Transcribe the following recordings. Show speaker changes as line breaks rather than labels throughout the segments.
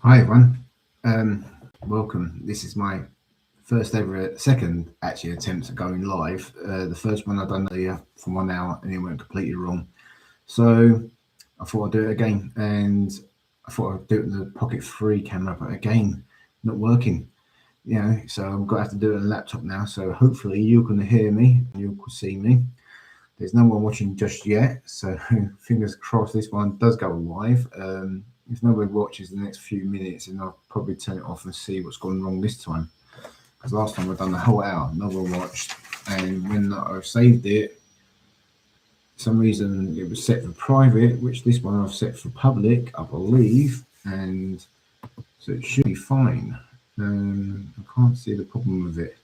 Hi everyone, welcome. This is my first ever, second actually attempt at going live. The first one I done earlier for 1 hour and it went completely wrong. So I thought I'd do it again, and I thought I'd do it with the Pocket 3 camera, but again, not working. So I'm gonna have to do it on a laptop now. So hopefully you can hear me, you can see me. There's no one watching just yet, so fingers crossed this one does go live. If nobody watches the next few minutes, and I'll probably turn it off and see what's gone wrong this time. Because last time I've done the whole hour, no one watched, and when I saved it, for some reason it was set for private, which this one I've set for public, I believe, and so it should be fine. I can't see the problem with it.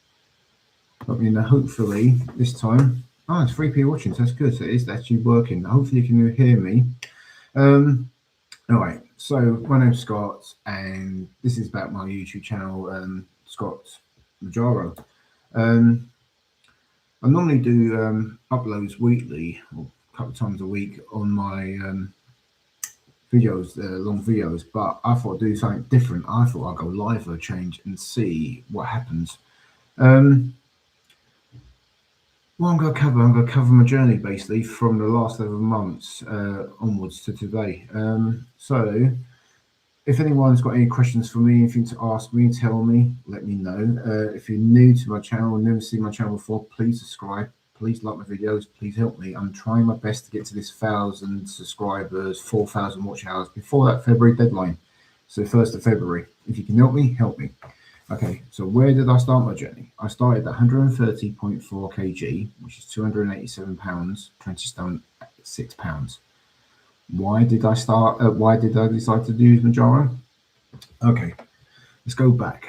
But hopefully this time. Oh, it's 3 people watching, so that's good. So it is actually working. Hopefully you can hear me. All right. So my name's Scott, and this is about my YouTube channel, Scott Mounjaro. I normally do uploads weekly, or a couple of times a week on my videos, long videos. But I thought I'd do something different. I thought I'd go live for a change and see what happens. Well, I'm going to cover my journey basically from the last 11 months onwards to today. So, if anyone's got any questions for me, anything to ask me, tell me, let me know. If you're new to my channel, never seen my channel before, please subscribe. Please like my videos. Please help me. I'm trying my best to get to this 1,000 subscribers, 4,000 watch hours before that February deadline. So 1st of February. If you can help me, help me. Okay, so where did I start my journey? I started at 130.4 kg, which is 287 pounds, 20 stone, 6 pounds. Why did I start? Why did I decide to do Mounjaro? Okay, let's go back.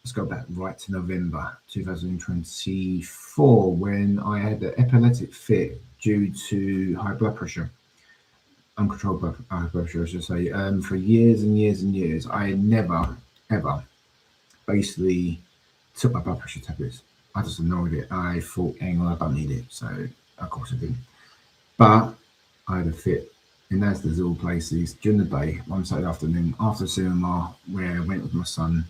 Let's go back right to November 2024 when I had an epileptic fit due to high blood pressure. Uncontrolled high blood pressure, I should say. For years and years and years, I never, ever basically took my blood pressure tablets. I just ignored it. I thought, hang on, I don't need it. So, of course, I didn't. But I had a fit. And as there's all places during the day, one Saturday afternoon, after cinema, where I went with my son.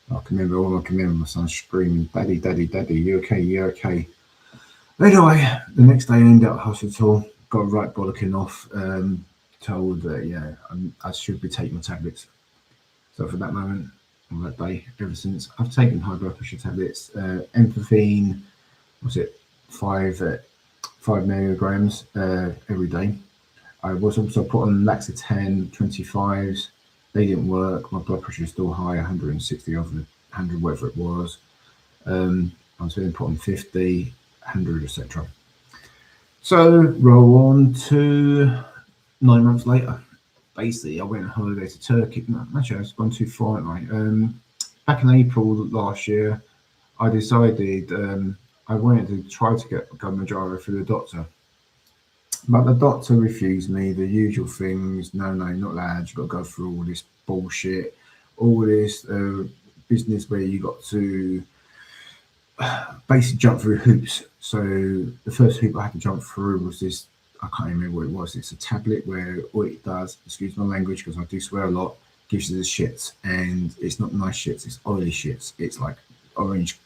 I can remember my son screaming, Daddy, Daddy, Daddy, you okay? You okay? Anyway, the next day I ended up at hospital, got right bollocking off, told that, I should be taking my tablets. So for that moment, on that day, ever since, I've taken high blood pressure tablets, empathy, five milligrams every day. I was also put on Laxatin 25s. They didn't work. My blood pressure is still high, 160 over 100, whatever it was. I was being put on 50, 100, etc. So roll on to 9 months later. Basically, I went on holiday to Turkey. No, actually, I've gone too far, haven't I? Back in April last year, I decided I wanted to try to get Mounjaro through the doctor. But the doctor refused me, the usual things. No, not allowed. You've got to go through all this bullshit, all this business where you got to basically jump through hoops. So the first hoop I had to jump through was this. I can't remember what it was. It's a tablet where all it does, excuse my language because I do swear a lot, gives you the shits. And it's not nice shits, it's oily shits. It's like orange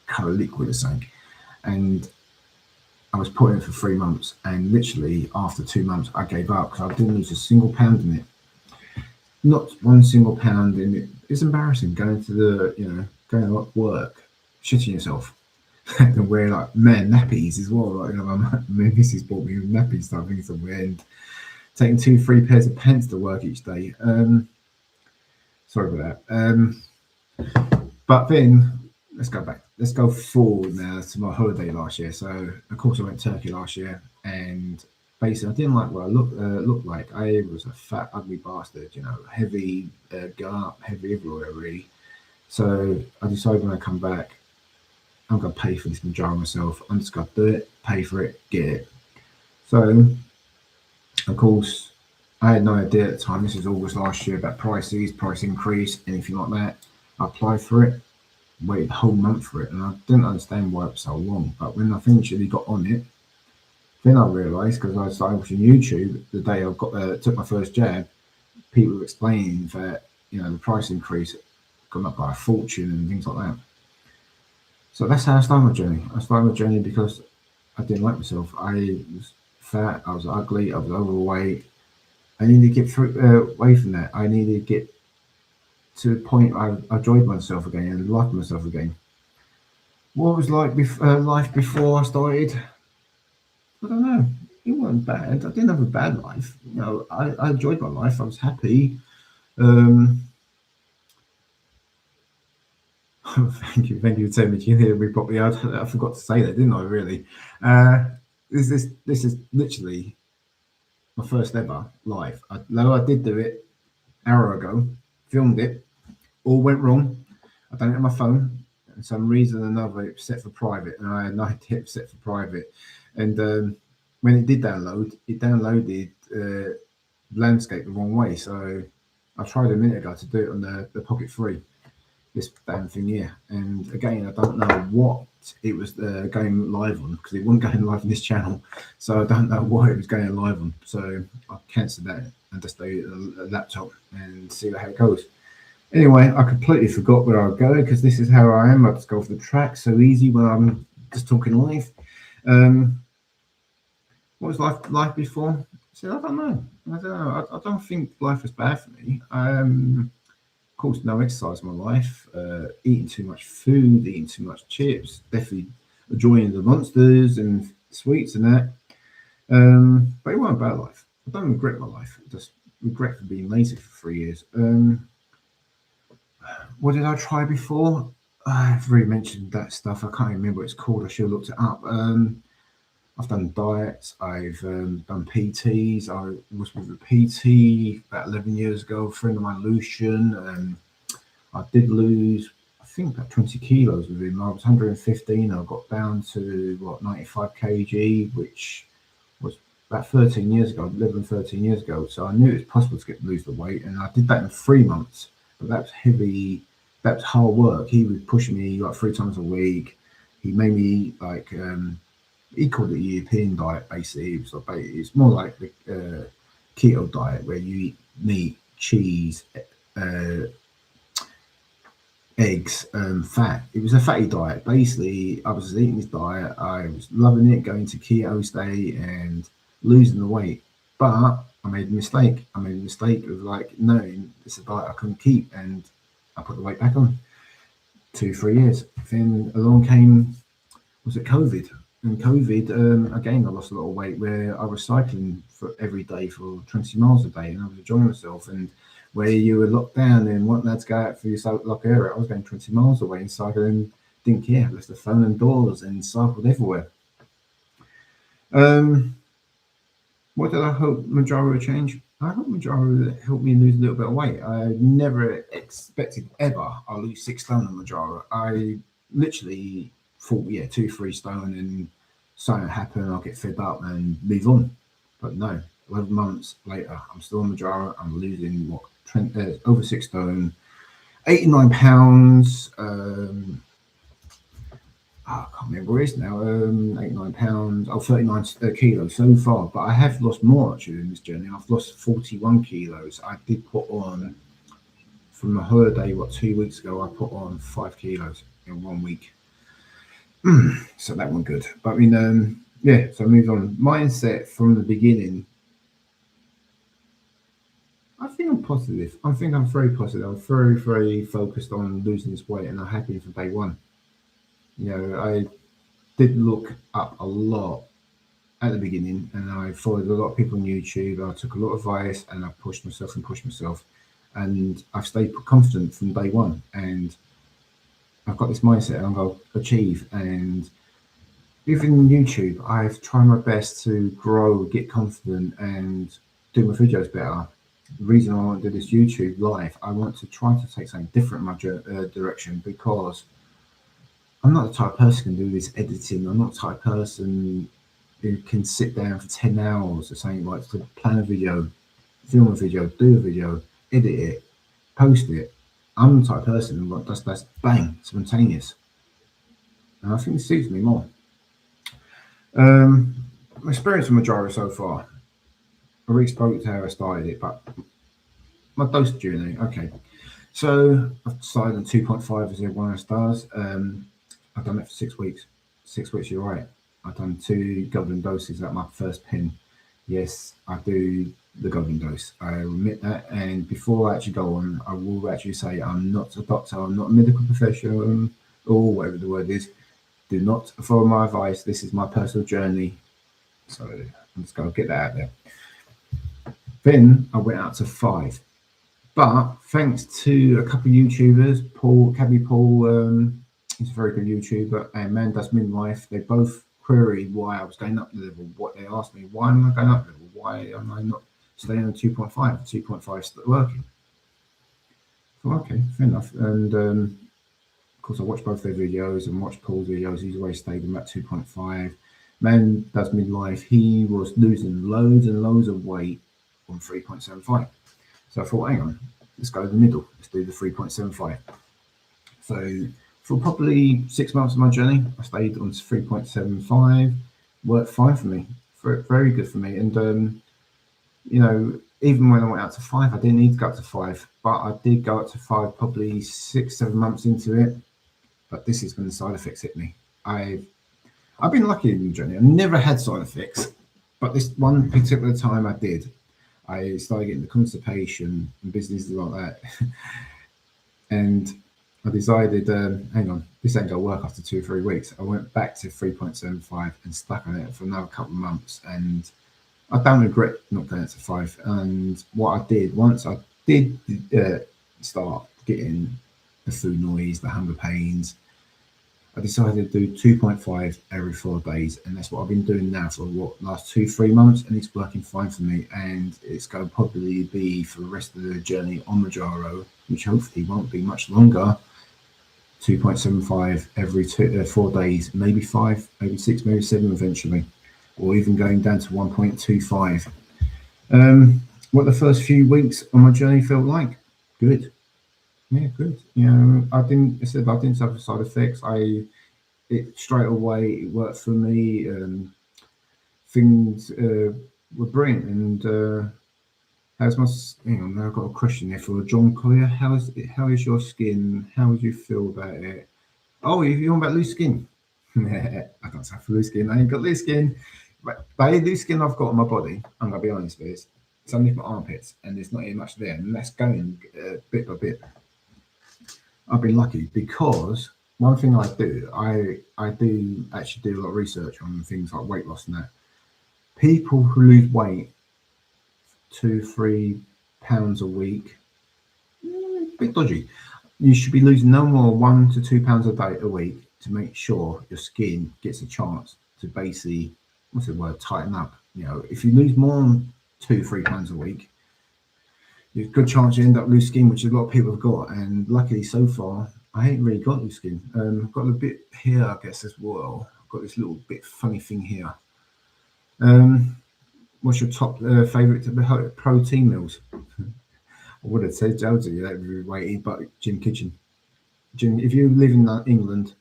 colour liquid or something. And I was put in for 3 months. And literally after 2 months, I gave up because I didn't lose a single pound in it. Not one single pound in it. It's embarrassing going to going to work, shitting yourself. And wear like man nappies as well. Like, my missus bought me nappies type things to wear, and taking 2-3 pairs of pants to work each day. Sorry about that. But then let's go back. Let's go forward now to my holiday last year. So of course I went to Turkey last year, and basically I didn't like what I looked like. I was a fat, ugly bastard. Heavy gut, heavy everywhere really. So I decided when I come back, I'm going to pay for this Mounjaro myself. I'm just going to do it, pay for it, get it. So, of course, I had no idea at the time, this is August last year, about prices, price increase, anything like that. I applied for it, waited a whole month for it, and I didn't understand why it was so long. But when I eventually got on it, then I realised, because I started watching YouTube the day I took my first jab, people were explaining that the price increase gone up by a fortune and things like that. So that's how I started my journey. I started my journey because I didn't like myself. I was fat, I was ugly, I was overweight. I needed to get through away from that. I needed to get to the point I enjoyed myself again and liked myself again. What was like life before I started? I don't know. It wasn't bad. I didn't have a bad life. I enjoyed my life. I was happy. Um, thank you for telling me. You hear me properly. I forgot to say that, didn't I? Really. Uh, this is literally my first ever live. Though I did do it an hour ago, filmed it, all went wrong. I done it on my phone. For some reason or another, it was set for private, and I had no idea it was set for private. And when it did download, it downloaded landscape the wrong way. So I tried a minute ago to do it on the Pocket 3, this damn thing here. And again, I don't know what it was going live on, because it wasn't going live on this channel. So I don't know what it was going live on. So I cancelled that and just do a laptop and see how it goes. Anyway, I completely forgot where I was going, because this is how I am. I just go off the track so easy when I'm just talking live. What was life before? I said, I don't know. I don't think life was bad for me. Of course, no exercise in my life. Eating too much food, eating too much chips. Definitely enjoying the monsters and sweets and that. But it wasn't a bad life. I don't regret my life. I just regret for being lazy for 3 years. What did I try before? I've already mentioned that stuff. I can't remember what it's called. I should have looked it up. I've done diets. I've done PTs. I was with a PT about 11 years ago. A friend of mine, Lucian. I did lose, I think, about 20 kilos with him. I was 115. I got down to 95 kg, which was about 13 years ago, 11, 13 years ago. So I knew it was possible to lose the weight, and I did that in 3 months. But that was heavy. That was hard work. He was pushing me like 3 times a week. He made me like. He called it a European diet. Basically, it's more like the keto diet, where you eat meat, cheese, eggs, fat. It was a fatty diet. Basically, I was eating this diet. I was loving it, going to keto state and losing the weight. But I made a mistake. I made a mistake of like knowing it's a diet I couldn't keep, and I put the weight back on. 2-3 years. Then along came, was it COVID? And COVID, again, I lost a lot of weight, where I was cycling for every day for 20 miles a day, and I was enjoying myself. And where you were locked down and wanting to go out for your local area, I was going 20 miles away and cycling, didn't care, left the phone indoors and cycled everywhere. What did I hope Mounjaro would change? I hope Mounjaro would help me lose a little bit of weight. I never expected ever I'll lose 6 stone on Mounjaro. I literally thought, 2-3 stone, and something happened, I'll get fed up and move on. But no, 11 months later, I'm still on Mounjaro. I'm losing over 6 stone, 89 pounds. I can't remember where it is now. 89 pounds, 39 kilos so far. But I have lost more actually in this journey. I've lost 41 kilos. I did put on, from a holiday 2 weeks ago, I put on 5 kilos in 1 week. So that one good. But I mean, so I moved on. Mindset from the beginning. I think I'm positive. I think I'm very positive. I'm very, very focused on losing this weight, and I'm happy from day one. I did look up a lot at the beginning, and I followed a lot of people on YouTube. I took a lot of advice, and I pushed myself, and I've stayed confident from day one. And I've got this mindset I'm going to achieve. And even YouTube, I've tried my best to grow, get confident, and do my videos better. The reason I want to do this YouTube live, I want to try to take something different in my direction, because I'm not the type of person who can do this editing. I'm not the type of person who can sit down for 10 hours or something, like to plan a video, film a video, do a video, edit it, post it. I'm the type of person who does that bang, spontaneous. And I think it suits me more. My experience with Mounjaro so far, I already spoke to how I started it, but my dose journey, okay. So I've started on 2.5 as everyone else does. I've done it for 6 weeks. 6 weeks, you're right. I've done 2 golden doses at my first pin. Yes, I do the golden dose. I admit that. And before I actually go on, I will actually say I'm not a doctor, I'm not a medical professional, or whatever the word is. Do not follow my advice. This is my personal journey. So I'm just going to get that out there. Then I went out to 5. But thanks to a couple of YouTubers, Cabby Paul, he's a very good YouTuber, and Man Does Midlife, they both queried why I was going up the level. What they asked me, why am I going up the level? Why am I not staying on 2.5? 2.5 is still working. Well, okay, fair enough. And of course, I watched both their videos and watched Paul's videos. He's always stayed on that 2.5. Man Does Midlife, he was losing loads and loads of weight on 3.75. So I thought, hang on, let's go to the middle. Let's do the 3.75. So for probably 6 months of my journey, I stayed on 3.75. Worked fine for me, very good for me. And you know, even when I went out to 5, I didn't need to go up to 5, but I did go up to 5 probably 6-7 months into it. But this is when the side effects hit me. I've been lucky in the journey. I never had side effects, but this one particular time I did. I started getting the constipation and businesses like that. And I decided, hang on, this ain't going to work after 2 or 3 weeks. I went back to 3.75 and stuck on it for another couple of months. And I don't regret not going to 5. And what I did, once I did start getting the food noise, the hunger pains, I decided to do 2.5 every 4 days, and that's what I've been doing now for last 2-3 months, and it's working fine for me. And it's going to probably be for the rest of the journey on Mounjaro, which hopefully won't be much longer. 2.75 every 4 days, maybe 5, maybe 6, maybe 7 eventually, or even going down to 1.25. What the first few weeks on my journey felt like? Good. Yeah, good. You know, I didn't suffer side effects. It straight away it worked for me. Things were brilliant. And how's my? Hang on, now I've got a question there for John Collier. How is your skin? How would you feel about it? Oh, you're on about loose skin. I don't suffer loose skin. I ain't got loose skin. But the loose skin I've got on my body, I'm gonna be honest with you, it's underneath my armpits, and there's not even much there, and that's going bit by bit. I've been lucky because one thing I do actually do a lot of research on things like weight loss and that. People who lose weight 2-3 pounds a week, a bit dodgy. You should be losing no more 1 to 2 pounds a week to make sure your skin gets a chance to basically, what's the word, tighten up. You know, if you lose more than 2-3 pounds a week, there's a good chance you end up loose skin, which a lot of people have got. And luckily, so far, I ain't really got loose skin. I've got a bit here, I guess, as well. I've got this little bit funny thing here. What's your top favourite protein meals? I would have said Josie, that would be weighty, but Jim Kitchen. If you live in England,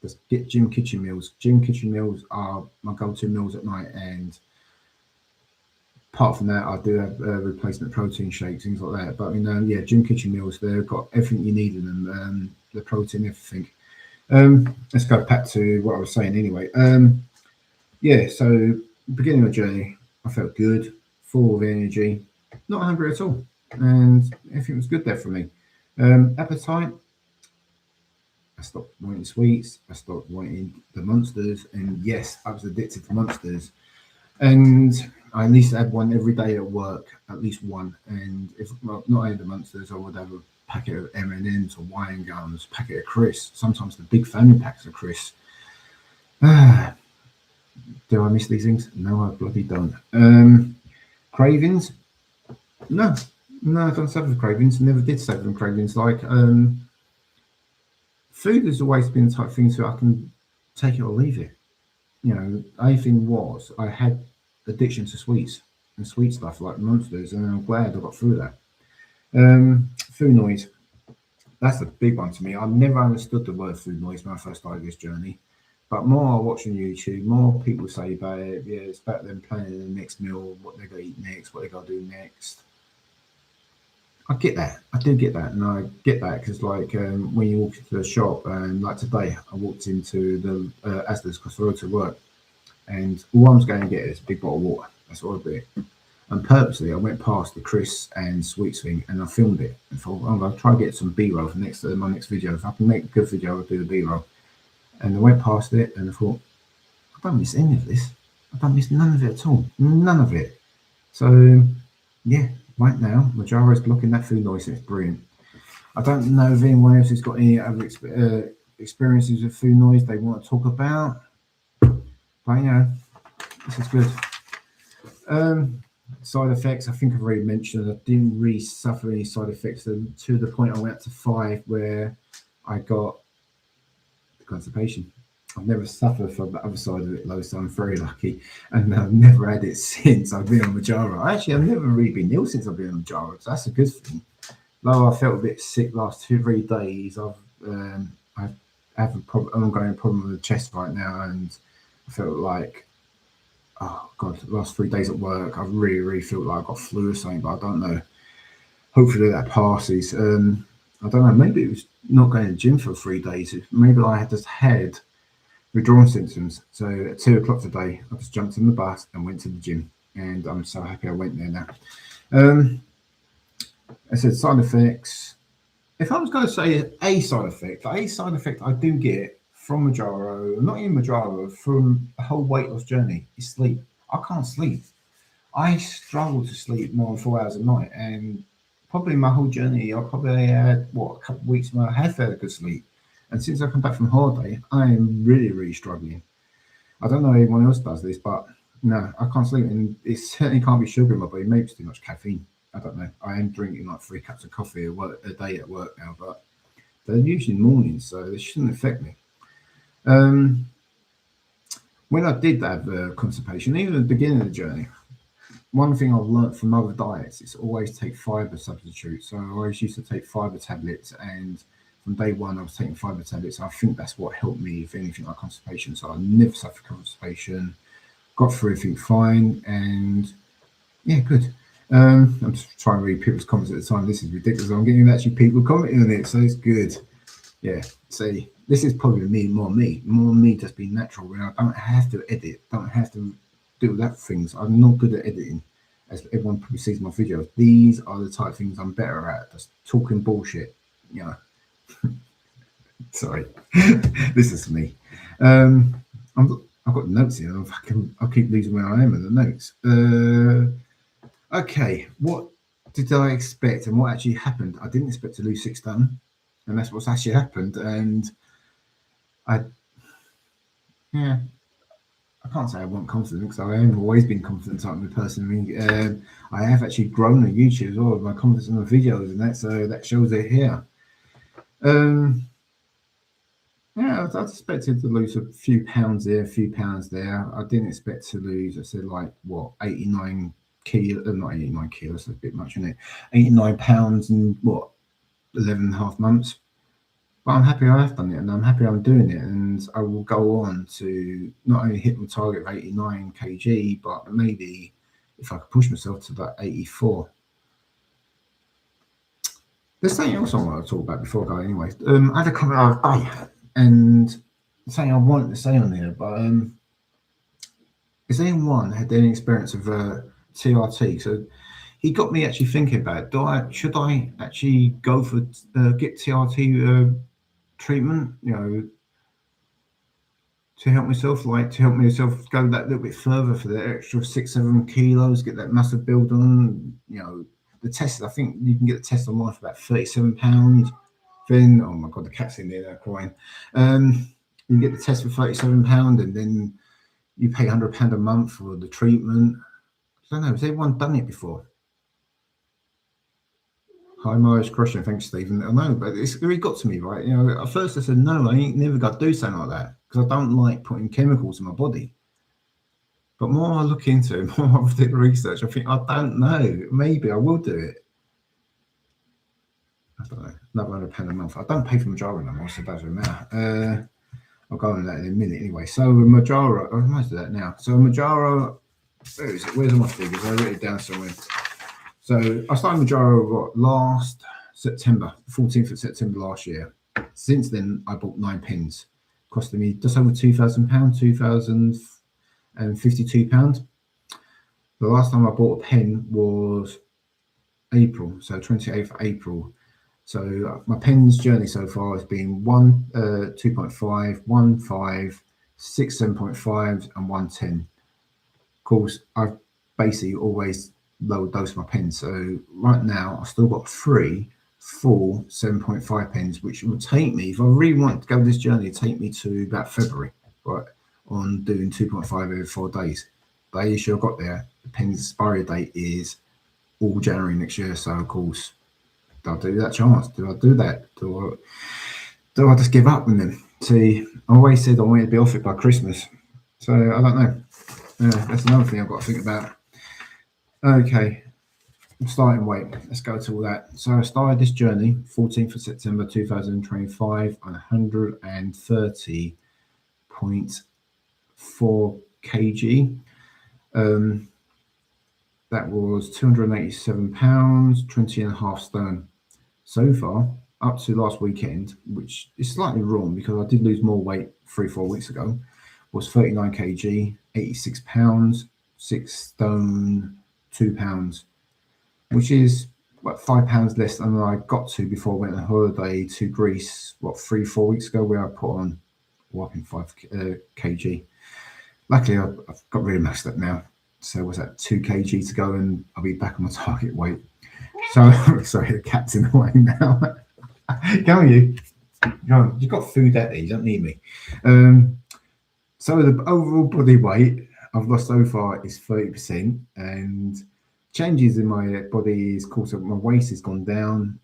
just get Jim Kitchen meals. Jim Kitchen meals are my go-to meals at night, and apart from that, I do have replacement protein shakes, things like that. But yeah, Jim Kitchen meals, they've got everything you need in them, the protein, everything. Let's go back to what I was saying anyway. Yeah, so beginning of the journey, I felt good, full of energy, not hungry at all, and everything was good there for me. Appetite, I stopped wanting sweets, I stopped wanting the monsters, and yes, I was addicted to monsters. And I at least had one every day at work, at least one. And if not only the monsters, I would have a packet of M&Ms or wine gums, packet of crisps, sometimes the big family packs of crisps. Do I miss these things? No, I bloody don't. Cravings? No, I don't suffer from cravings. Never did suffer from cravings. Like food has always been the type of thing so I can take it or leave it. You know, only thing was I had addiction to sweets and sweet stuff like monsters, and I'm glad I got through that. Food noise, that's a big one to me. I never understood the word food noise when I first started this journey, but more I watch on YouTube, more people say about it. Yeah, it's about them planning the next meal, what they're gonna eat next, what they're gonna do next. I get that. I do get that, and I get that because, like, when you walk into a shop, and like today, I walked into the Asda's because I to work, and all I was going to get is a big bottle of water. That's all I do. And purposely, I went past the Chris and Sweets thing, and I filmed it. And thought, oh, I'll try to get some B-roll for next my next video. If I can make a good video, I'll do the B-roll. And I went past it, and I thought, I don't miss any of this. I don't miss none of it at all. None of it. So, yeah, right now, Mounjaro is blocking that food noise. It's brilliant. I don't know if anyone else has got any other experiences with food noise they want to talk about. But, you know, this is good. Side effects, I think I've already mentioned. I didn't really suffer any side effects to the point I went up to 5 where I got constipation. I've never suffered from the other side of it, though, so I'm very lucky. And I've never had it since I've been on Mounjaro. Actually, I've never really been ill since I've been on Mounjaro, so that's a good thing. Though I felt a bit sick last 2-3 days, I have an ongoing problem with the chest right now, and I felt like, oh God, the last 3 days at work, I really felt like I got flu or something, but I don't know. Hopefully that passes. I don't know, maybe it was not going to the gym for 3 days. Maybe I just had withdrawal symptoms. So at 2 o'clock today, I just jumped in the bus and went to the gym, and I'm so happy I went there now. I said side effects. If I was going to say a side effect I do get from Mounjaro, not even Mounjaro, from the whole weight loss journey, is sleep. I can't sleep. I struggle to sleep more than 4 hours a night, and probably my whole journey, I probably had a couple of weeks where I had fairly good sleep. And since I come back from holiday, I am really struggling. I don't know if anyone else does this, but no, I can't sleep, and it certainly can't be sugar in my body. Maybe it's too much caffeine. I don't know. I am drinking like 3 cups of coffee a day at work now, but they're usually mornings, so they shouldn't affect me. When I did have constipation, even at the beginning of the journey, one thing I've learnt from other diets is always take fibre substitutes. So I always used to take fibre tablets, and from day one I was taking fibre tablets. I think that's what helped me, if anything, like constipation. So I never suffered constipation, got through everything fine, and yeah, good. I'm just trying to read people's comments at the time. This is ridiculous. I'm getting actually people commenting on it, so it's good. Yeah, see, this is probably more me just being natural, where I don't have to edit, don't have to do that things. I'm not good at editing, as everyone probably sees my videos. These are the type of things I'm better at, just talking bullshit, you know. Sorry, this is me. I've got notes here. I'll keep losing where I am in the notes. Okay, what did I expect and what actually happened? I didn't expect to lose 6 stone, and that's what's actually happened. And I can't say I wasn't confident, because I have always been confident type of person. I mean, I have actually grown on YouTube as well with my confidence in my videos and that, so that shows it here. Yeah, I expected to lose a few pounds there, a few pounds there. I didn't expect to lose, I said, like, what, 89 kilos, not 89 kilos, that's a bit much, isn't it? 89 pounds in, what, 11.5 months? But I'm happy I have done it, and I'm happy I'm doing it, and I will go on to not only hit my target of 89 kg, but maybe if I could push myself to that 84. There's something else I want to talk about before I go anyway. I had a comment of day, and something I wanted to say on there, but has anyone had any experience of TRT? So he got me actually thinking about it. Should I actually go for get TRT treatment, you know, to help myself go that little bit further for the extra 6-7 kilos, get that muscle build on, you know. The test, I think you can get the test online for about £37. Then, oh my God, the cat's in there, they're crying. You can get the test for £37, and then you pay £100 a month for the treatment. I don't know, has anyone done it before? Hi, Marius Crusher, thanks, Stephen. I know, but it's really got to me, right? You know, at first I said, no, I ain't never got to do something like that, because I don't like putting chemicals in my body. But more I look into it, more I did research, I think, I don't know, maybe I will do it. I don't know, another £100 a month. I don't pay for Mounjaro no more, so it doesn't matter. I'll go on that in a minute anyway. So Mounjaro, I might do that now. So Mounjaro, where is it? Where's my figures? I wrote it down somewhere. So I started Mounjaro last September, 14th of September last year. Since then, I bought 9 pens, costing me just over £2,000, £2,052. The last time I bought a pen was April, so 28th of April. So my pen's journey so far has been 2.5, 1, 5, 6, 7.5, and 110. Of course, I've basically always lowered those of my pens. So right now, I've still got 3 full 7.5 pens, which will take me, if I really want to go this journey, take me to about February, right, on doing 2.5 every 4 days. But the issue I've got there, the pen's expiry date is all January next year. So of course, do I do that chance? Do I do that? Do I just give up with them? See, I always said I wanted to be off it by Christmas. So I don't know. That's another thing I've got to think about. Okay, starting weight. Let's go to all that. So I started this journey 14th of September 2025 on 130.4 kg. That was 287 pounds, 20 and a half stone. So far, up to last weekend, which is slightly wrong because I did lose more weight 3-4 weeks ago, was 39 kg, 86 pounds, 6 stone, 2 pounds, which is what, 5 pounds less than I got to before I went on holiday to Greece, 3-4 weeks ago, where I put on a whopping 5 kg. Luckily, I've got rid of most of that now. So was that 2 kg to go, and I'll be back on my target weight. So sorry, the cat's in the way now. Go on, you. Go on. You've got food out there. You don't need me. So the overall body weight I've lost so far is 30%, and changes in my body is, of course, my waist has gone down.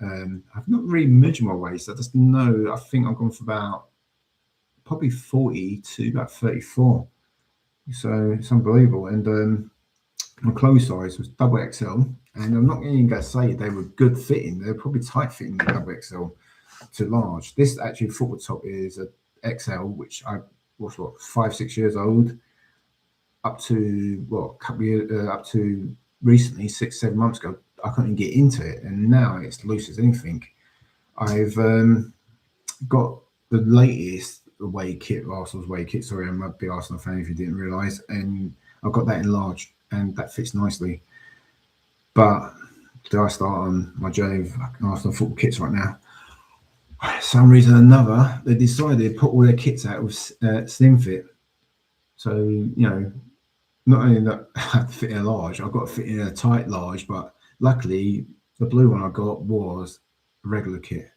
I've not really measured my waist. I just know, I think I've gone from about probably 40 to about 34. So it's unbelievable. And my clothes size was double XL, and I'm not even going to say they were good fitting. They're probably tight fitting double XL to large. This actually football top is a XL, which I was 5-6 years old, up to a couple of years, up to recently 6-7 months ago. I couldn't get into it, and now it's loose as anything. I've got the latest away kit, Arsenal's away kit. Sorry, I'm a big Arsenal fan if you didn't realise, and I've got that in large, and that fits nicely. But do I start on my journey of Arsenal football kits right now? For some reason or another, they decided to put all their kits out with slim fit. So, you know, not only that I have to fit in a large, I've got to fit in a tight large, but luckily the blue one I got was a regular kit.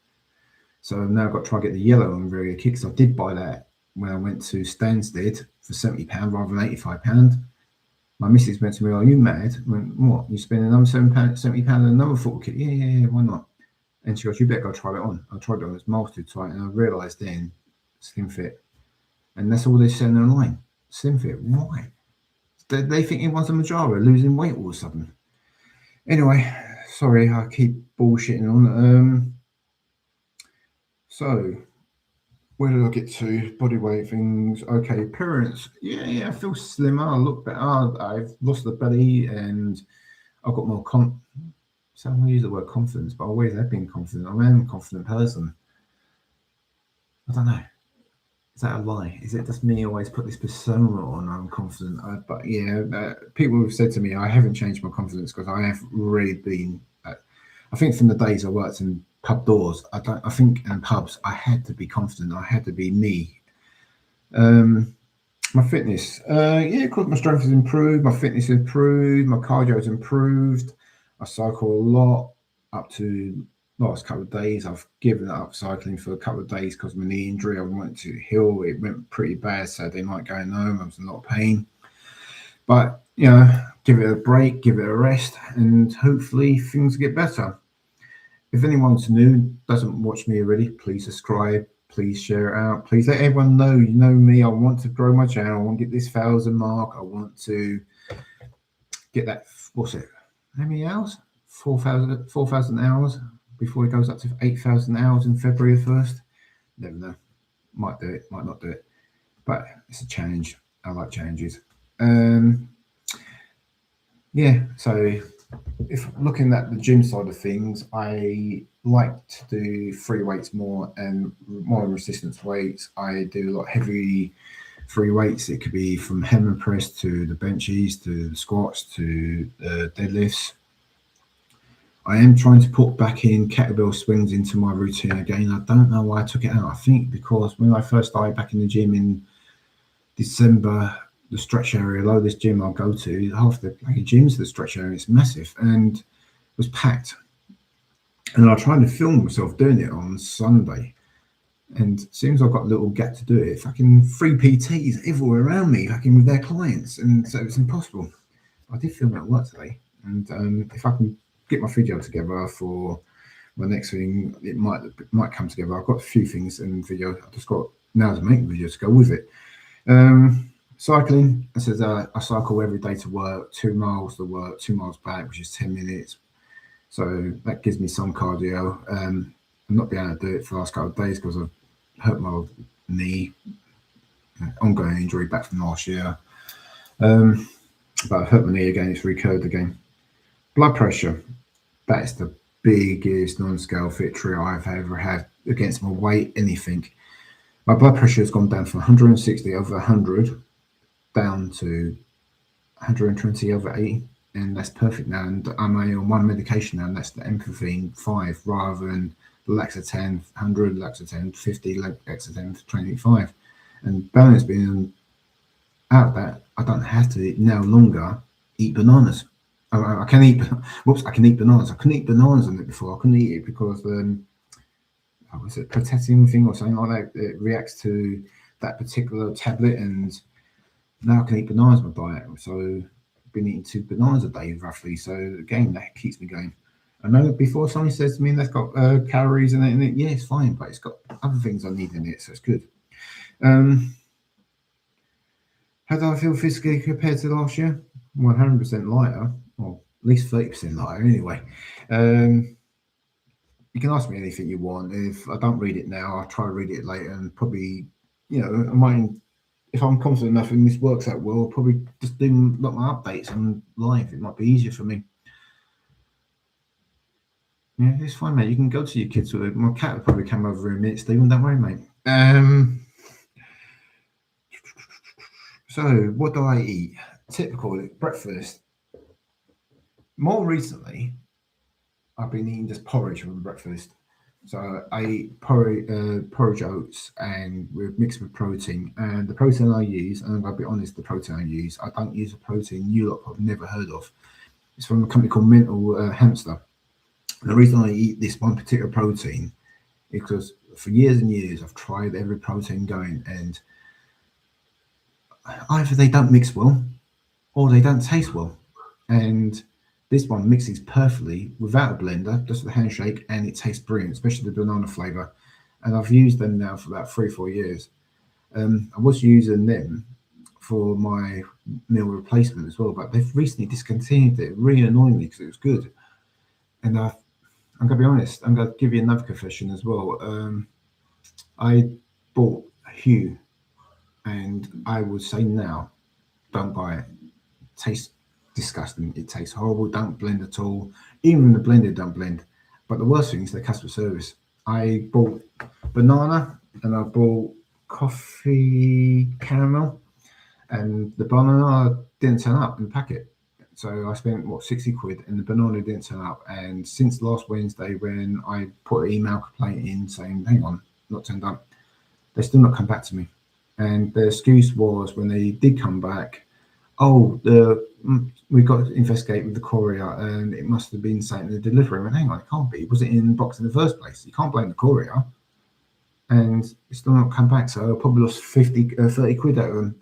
So now I've got to try to get the yellow and regular kit, because I did buy that when I went to Stansted for £70 rather than £85. My missus went to me, "Are you mad?" I went, "What? You spending another £70 on another football kit?" Yeah, why not? And she goes, "You better go try it on." I tried it on, it's miles too tight, and I realised then, slim fit. And that's all they're selling online. Slim fit. Why? They think everyone's a Mounjaro losing weight all of a sudden. Anyway, sorry, I keep bullshitting on. So, where did I get to? Body weight things. Okay, appearance. Yeah, I feel slimmer. I look better. I've lost the belly, and I've got more so I'm going to use the word confidence, but I always have been confident. I am a confident person. I don't know. Is that a lie? Is it just me always put this persona on? I'm confident. But yeah, people have said to me, I haven't changed my confidence, because I have really been. I think from the days I worked in pub doors, I think in pubs, I had to be confident. I had to be me. My fitness, because my strength has improved, my fitness has improved, my cardio has improved. I cycle a lot. Up to last couple of days, I've given up cycling for a couple of days because of my knee injury. I went to Hill. It went pretty bad Saturday night going home. I was in a lot of pain. But, you know, give it a break, give it a rest, and hopefully things get better. If anyone's new, doesn't watch me already, please subscribe. Please share it out. Please let everyone know. You know me. I want to grow my channel. I want to get this 1,000 mark. I want to get that, what's it? How many hours? 4,000 hours before it goes up to 8,000 hours in February 1st. Never know. Might do it, might not do it. But it's a challenge. I like challenges. Yeah, so if looking at the gym side of things, I like to do free weights more and more resistance weights. I do a lot of heavy free weights. It could be from hammer press to the benches to the squats to the deadlifts. I am trying to put back in kettlebell swings into my routine again. I don't know why I took it out. I think because when I first started back in the gym in December, the stretch area, although this gym I'll go to, half the like, gyms, the stretch area is massive and was packed. And I tried to film myself doing it on Sunday. And as soon as I got a little gap to do it, fucking three PTs everywhere around me, fucking with their clients. And so it's impossible. I did film at work today. And if I can get my video together for my next thing, it might come together. I've got a few things in video. I've just got now to make the video to go with it. Cycling, I said I cycle every day to work, 2 miles to work, 2 miles back, which is 10 minutes. So that gives me some cardio. I'm not being able to do it for the last couple of days because I've hurt my knee, ongoing injury back from last year. But I've hurt my knee again, it's recurred again. Blood pressure, that's the biggest non-scale victory I've ever had against my weight, anything. My blood pressure has gone down from 160 over 100 down to 120 over 80, and that's perfect now. And I'm only on one medication now, and that's the empathy 5 rather than the Laxatin 100, Laxatin 50, Laxatin 25. And balance being out of that, I don't have to no longer eat bananas. I can eat. I can eat bananas. I couldn't eat bananas on it before. I couldn't eat it because was it potassium thing or something like that? It reacts to that particular tablet, and now I can eat bananas in my diet. So I've been eating 2 bananas a day roughly. So again, that keeps me going. I know before somebody says to me that's got calories in it, yeah, it's fine, but it's got other things I need in it, so it's good. How do I feel physically compared to last year? 100% lighter, or at least 30% lighter anyway. You can ask me anything you want. If I don't read it now, I'll try to read it later, and probably, I might, if I'm confident enough and this works out well, I'll probably just do my updates on live. It might be easier for me. Yeah, it's fine, mate. You can go to your kids with it. My cat will probably come over in a minute, Stephen. Don't worry, mate. So, what do I eat? Typical breakfast. More recently, I've been eating just porridge for breakfast. So I eat porridge oats and mixed with protein. And the protein I use, and I'll be honest, the protein I use, I don't use a protein you lot have never heard of. It's from a company called Mental Hamster. And the reason I eat this one particular protein is because for years and years I've tried every protein going, and either they don't mix well or they don't taste well. And this one mixes perfectly without a blender, just a handshake, and it tastes brilliant, especially the banana flavour. And I've used them now for about 3 or 4 years. I was using them for my meal replacement as well, but they've recently discontinued it. It really annoyed me because it was good. And I'm going to be honest, I'm going to give you another confession as well. I bought Hue, and I would say now, don't buy it. It tastes disgusting. It tastes horrible. Don't blend at all. Even the blended don't blend. But the worst thing is the customer service. I bought banana and I bought coffee caramel, and the banana didn't turn up in the packet. So I spent 60 quid, and the banana didn't turn up. And since last Wednesday, when I put an email complaint in saying, hang on, not turned up, they still not come back to me. And the excuse was when they did come back, we got to investigate with the courier, and it must have been saying the delivery. I went, hang on, it can't be. Was it in the box in the first place? You can't blame the courier. And it's still not come back. So I probably lost 30 quid out of them.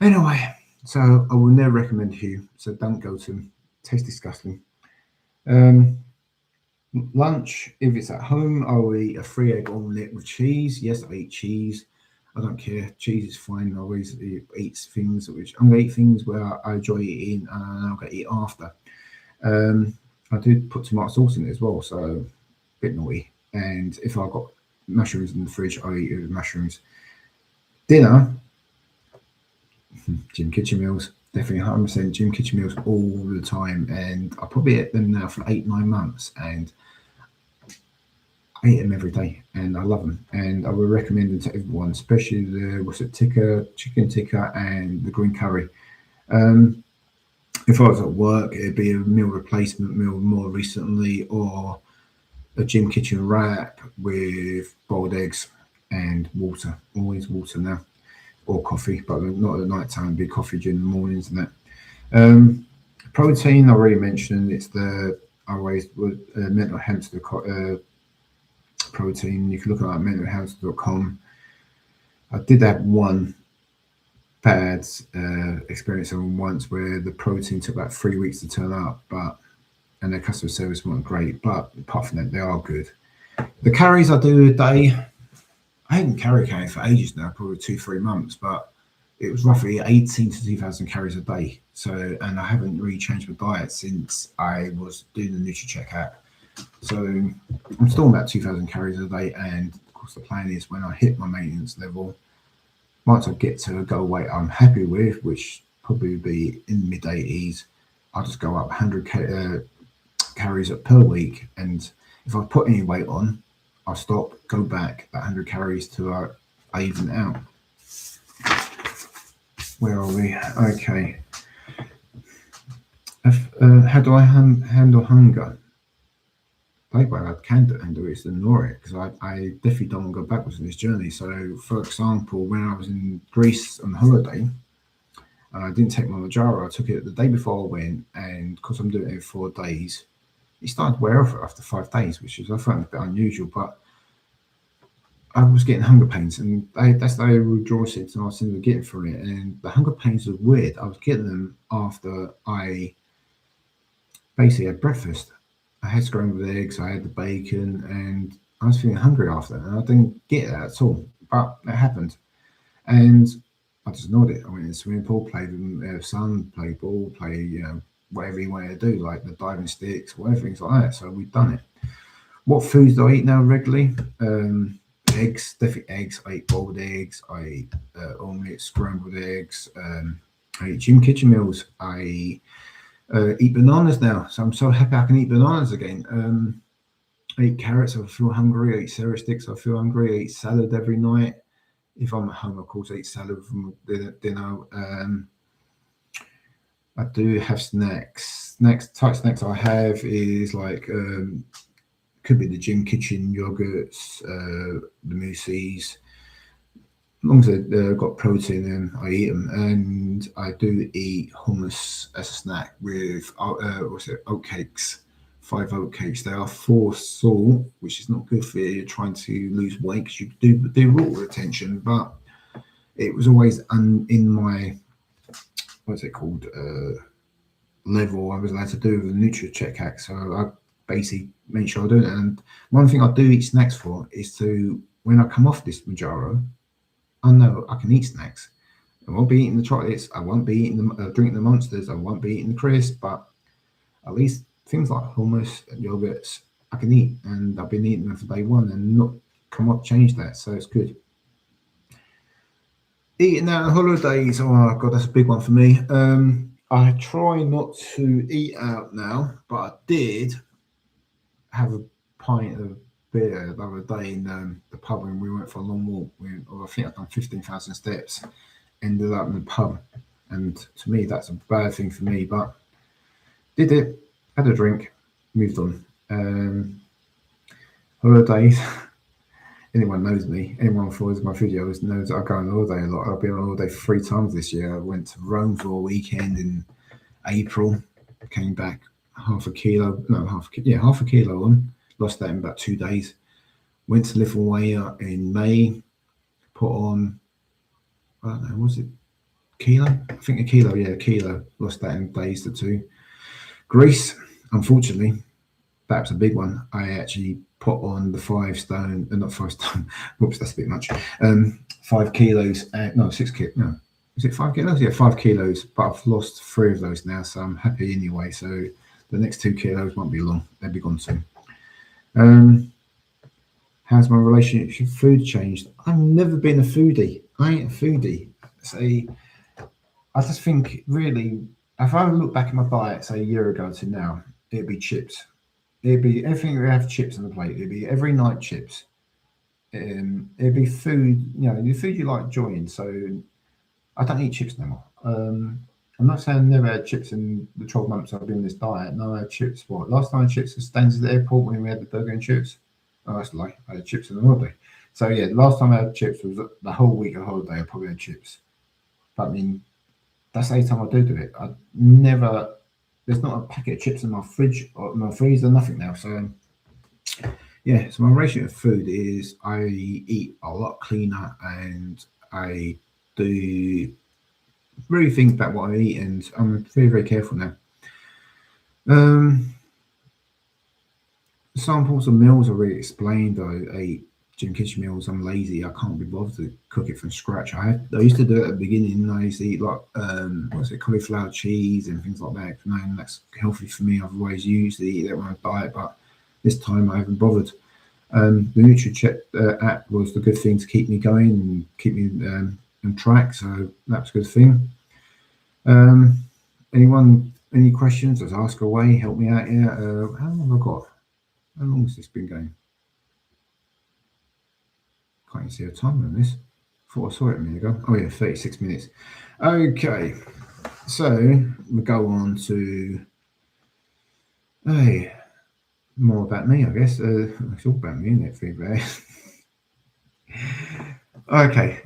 Anyway, so I will never recommend Hue. So don't go to them. Tastes disgusting. Lunch, if it's at home, I will eat a 3-egg omelette with cheese. Yes, I eat cheese. I don't care. Cheese is fine. I always eat things which I'm going to eat things where I enjoy eating, and I'm going to eat after. I do put tomato sauce in it as well, so a bit naughty. And if I've got mushrooms in the fridge, I eat mushrooms. Dinner, Jim Kitchen meals. Definitely 100% gym kitchen meals all the time, and I probably ate them now for 8-9 months, and I eat them every day, and I love them, and I would recommend them to everyone, especially the chicken tikka, and the green curry. Um, if I was at work, it'd be a meal replacement meal more recently, or a gym kitchen wrap with boiled eggs and water. Always water now, or coffee, but not at night time. Be coffee during the mornings and that. Um, Protein, I already mentioned. It's the I always would mental hamster protein. You can look at like mentalhamster.com. I did have one bad experience on once where the protein took about 3 weeks to turn up, but and their customer service wasn't great. But apart from that, they are good. The carries I do a day, I hadn't carried for ages now, probably 2-3 months, but it was roughly 18 to 2,000 carries a day. So, and I haven't really changed my diet since I was doing the NutriCheck app. So I'm still about 2,000 carries a day, and of course the plan is when I hit my maintenance level, once I get to a goal weight I'm happy with, which probably be in mid 80s, I'll just go up 100 carries per week, and if I put any weight on, I'll stop, go back that 100 carries to even out. Where are we? Okay. How do I handle hunger? The way I can handle it is to ignore it, because I definitely don't want to go backwards in this journey. So, for example, when I was in Greece on holiday, I didn't take my Mounjaro. I took it the day before I went, and because I'm doing it in 4 days, it started to wear off after 5 days, which is I found a bit unusual. But I was getting hunger pains, and that's the withdrawal symptoms I was getting from it. And the hunger pains were weird. I was getting them after I basically had breakfast. I had scrambled eggs, I had the bacon, and I was feeling hungry after, and I didn't get that at all. But it happened, and I just ignored it. I went in the swimming pool, played with the son, played ball, whatever you wanted to do, like the diving sticks, whatever things like that. So we've done it. What foods do I eat now regularly? Eggs, definitely eggs. I eat boiled eggs. I eat omelets, scrambled eggs. I eat gym kitchen meals. I eat bananas now, so I'm so happy I can eat bananas again. I eat carrots if I feel hungry. I eat celery sticks if I feel hungry. I eat salad every night. If I'm at home, of course, I eat salad from dinner. I do have snacks. Type snacks I have is like could be the gym kitchen yogurts, the mousses. As long as they've got protein in, I eat them. And I do eat hummus as a snack with oat cakes. 5 oat cakes. They are 4 salt, which is not good for you. You're trying to lose weight because you do water retention. But it was always in my what's it called level I was allowed to do with the NutriCheck hack. So I basically make sure I do it. And one thing I do eat snacks for is to, when I come off this Mounjaro, I know I can eat snacks. I won't be eating the chocolates. I won't be eating drinking the monsters. I won't be eating the crisps. But at least things like hummus and yogurts I can eat, and I've been eating them for day one and not come up change that. So it's good. Eating out on holidays. Oh god, that's a big one for me. I try not to eat out now, but I did have a pint of beer the other day in the pub when we went for a long walk. I think I've done 15,000 steps, ended up in the pub. And to me, that's a bad thing for me, but did it, had a drink, moved on. Holidays. Anyone knows me, anyone follows my videos knows I go on holiday a lot. I've been on holiday 3 times this year. I went to Rome for a weekend in April, came back half a kilo on, lost that in about 2 days. Went to Lithuania in May, put on, I don't know, was it kilo? I think a kilo, lost that in days or 2. Greece, unfortunately, that was a big one. I actually put on the 5 stone, not 5 stone, whoops, that's a bit much. 5 kilos, no, 6 kilos, no, is it 5 kilos? Yeah, 5 kilos, but I've lost 3 of those now, so I'm happy anyway. So the next 2 kilos won't be long, they'll be gone soon. How's my relationship with food changed? I've never been a foodie. I ain't a foodie. I just think really, if I look back at my diet, say a year ago to now, it'd be chips. It'd be everything we have chips on the plate. It'd be every night chips. It'd be food, the food you like enjoying. So I don't eat chips no more. I'm not saying I never had chips in the 12 months I've been on this diet. No, I had chips. What? Last time I had chips was Staines at the airport when we had the burger and chips. Oh, that's a lie. I had chips on the holiday. So yeah, the last time I had chips was the whole week of holiday. I probably had chips. But I mean, that's the only time I do it. I never. There's not a packet of chips in my fridge or my freezer. Nothing now. So yeah. So my ratio of food is I eat a lot cleaner and I do really think about what I eat, and I'm very, very careful now. Um, Samples of meals are really explained. I ate gym kitchen meals. I'm lazy. I can't be bothered to cook it from scratch. I used to do it at the beginning. I used to eat like what's it, cauliflower cheese and things like that. Knowing that's healthy for me. I've always used to eat that on my diet, but this time I haven't bothered. The NutriCheck app was the good thing to keep me going and keep me on track. So that's a good thing. Anyone, any questions? Just ask away. Help me out here. How long have I got? How long has this been going? Can't even see a timer on this. Thought I saw it a minute ago. Oh yeah, 36 minutes. Okay, so we go on to more about me, I guess. It's all about me, isn't it? Feedback. Okay,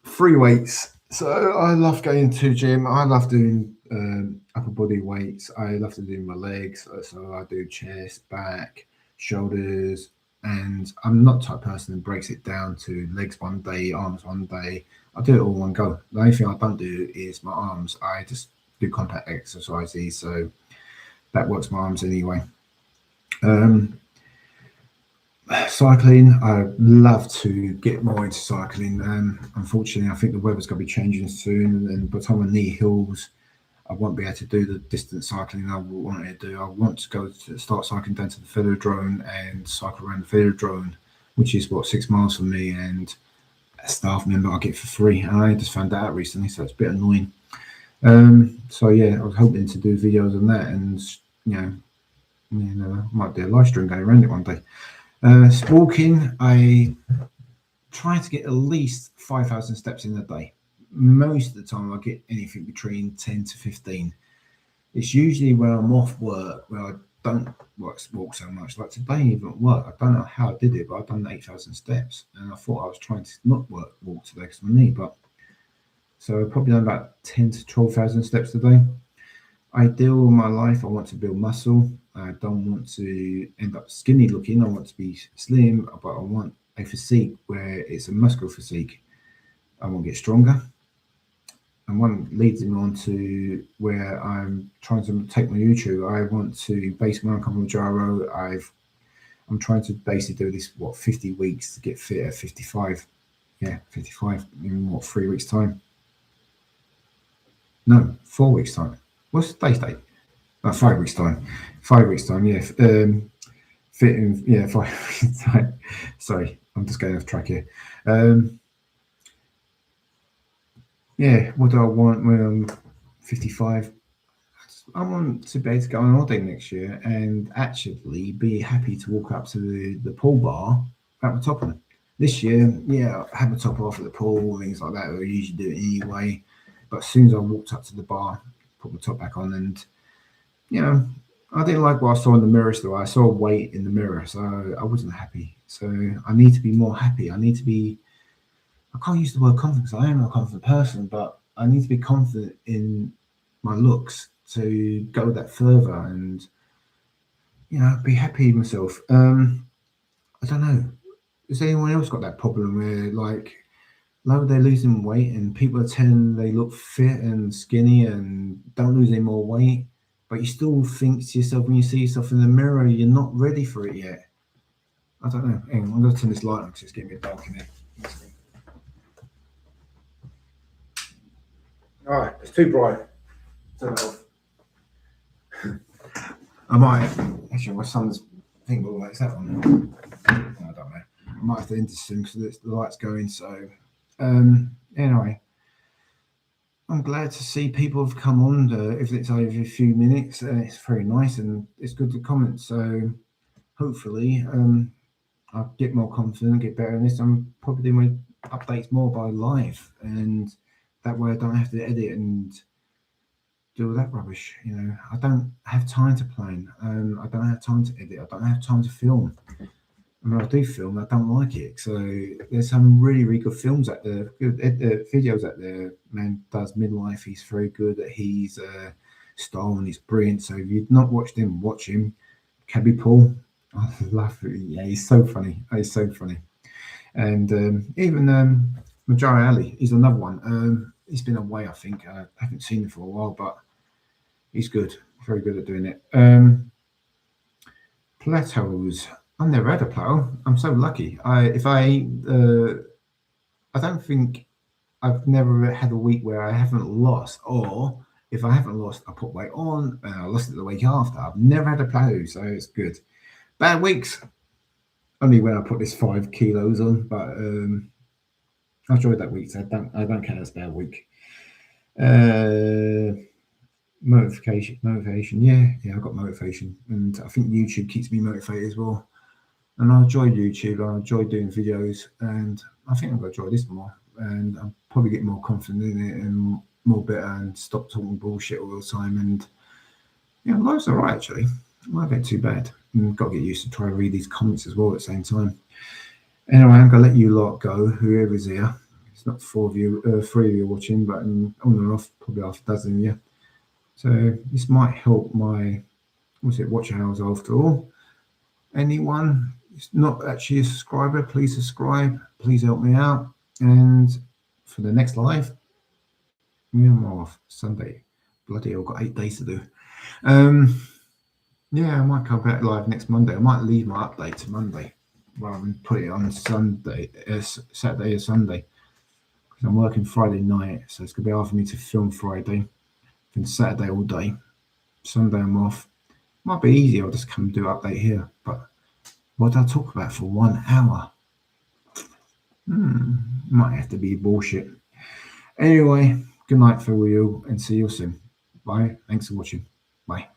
free weights. So I love going to gym. I love doing upper body weights. I love to do my legs. So I do chest, back, shoulders, and I'm not the type of person that breaks it down to legs one day, arms one day. I do it all one go. The only thing I don't do is my arms. I just do compact exercises, so that works my arms anyway. Um, Cycling, I love to get more into cycling. Unfortunately, I think the weather's going to be changing soon, and by the time my knee heals, I won't be able to do the distance cycling I want to do. I want to go to start cycling down to the velodrome and cycle around the velodrome, which is what 6 miles from me, and a staff member I get for free. And I just found that out recently, so it's a bit annoying. So yeah, I was hoping to do videos on that, and might do a live stream going around it one day. Walking, I try to get at least 5,000 steps in a day. Most of the time, I get anything between 10 to 15. It's usually when I'm off work, where I don't walk so much. Like today, even at work, I don't know how I did it, but I've done 8,000 steps. And I thought I was trying to not walk today because of my knee. But so I've probably done about 10 to 12,000 steps a day. Ideal in my life, I want to build muscle. I don't want to end up skinny looking. I want to be slim, but I want a physique where it's a muscular physique. I want to get stronger. And one leads me on to where I'm trying to take my YouTube. I want to base my income on Mounjaro. I'm trying to basically do this 50 weeks to get fit at 55. Yeah, 55 in 3 weeks time? No, 4 weeks time. What's today's date? 5 weeks time. 5 weeks time. Yeah. Fit in 5 weeks time. Sorry, I'm just going off track here. Yeah, what do I want when I'm 55? I want to be able to go on holiday next year and actually be happy to walk up to the pool bar at the top of it. This year, yeah, I had my top off at the pool, things like that. I usually do it anyway. But as soon as I walked up to the bar, put my top back on, and I didn't like what I saw in the mirror. So I saw a weight in the mirror, so I wasn't happy. So I need to be more happy. I can't use the word confident because I am a confident person, but I need to be confident in my looks to go that further and be happy with myself. I don't know. Has anyone else got that problem where they're losing weight and people are telling they look fit and skinny and don't lose any more weight, but you still think to yourself when you see yourself in the mirror, you're not ready for it yet? I don't know. Hang on, I'm going to turn this light on because it's getting a bit dark in here. All right, it's too bright. Turn it off. I might actually. My son's thing. Well, is that on? No, I don't know. I might have to end this soon because the light's going. So, anyway, I'm glad to see people have come on, if it's over a few minutes. It's very nice and it's good to comment. So hopefully, I'll get more confident, get better in this. I'm probably doing my updates more by live, and that way I don't have to edit and do all that rubbish. I don't have time to plan. I don't have time to edit. I don't have time to film. I mean, I do film. I don't like it. So there's some really, really good films out there, good videos out there. Man does midlife. He's very good. He's style and he's brilliant. So if you've not watched him, watch him. Cabby Paul. I love it. Yeah, he's so funny. He's so funny. And even Mounjaro Ali, he's another one. He's been away, I think. I haven't seen him for a while, but he's good. Very good at doing it. Plateaus. I've never had a plateau. I'm so lucky. I don't think I've never had a week where I haven't lost, or if I haven't lost, I put weight on and I lost it the week after. I've never had a plateau, so it's good. Bad weeks, only when I put this 5 kilos on, but I enjoyed that week, so I don't count as a bad week. Motivation, yeah, I've got motivation, and I think YouTube keeps me motivated as well. And I enjoy YouTube. I enjoy doing videos, and I think I'm going to enjoy this more. And I'll probably get more confident in it and more better, and stop talking bullshit all the time. And life's all right actually. Life ain't too bad. And got to get used to try to read these comments as well at the same time. Anyway, I'm going to let you lot go. Whoever's here, it's not 4 of you, 3 of you watching, but on and off, probably half a dozen of you. So this might help my watch hours after all. Anyone is not actually a subscriber, please subscribe. Please help me out. And for the next live, I'm off Sunday. Bloody hell, got 8 days to do. Yeah, I might come back live next Monday. I might leave my update to Monday rather than put it on Sunday, Saturday or Sunday. Because I'm working Friday night, so it's going to be hard for me to film Friday. Then Saturday all day. Sunday I'm off. Might be easy, I'll just come and do an update here. But what did I talk about for 1 hour? Might have to be bullshit. Anyway, good night for you and see you soon. Bye. Thanks for watching. Bye.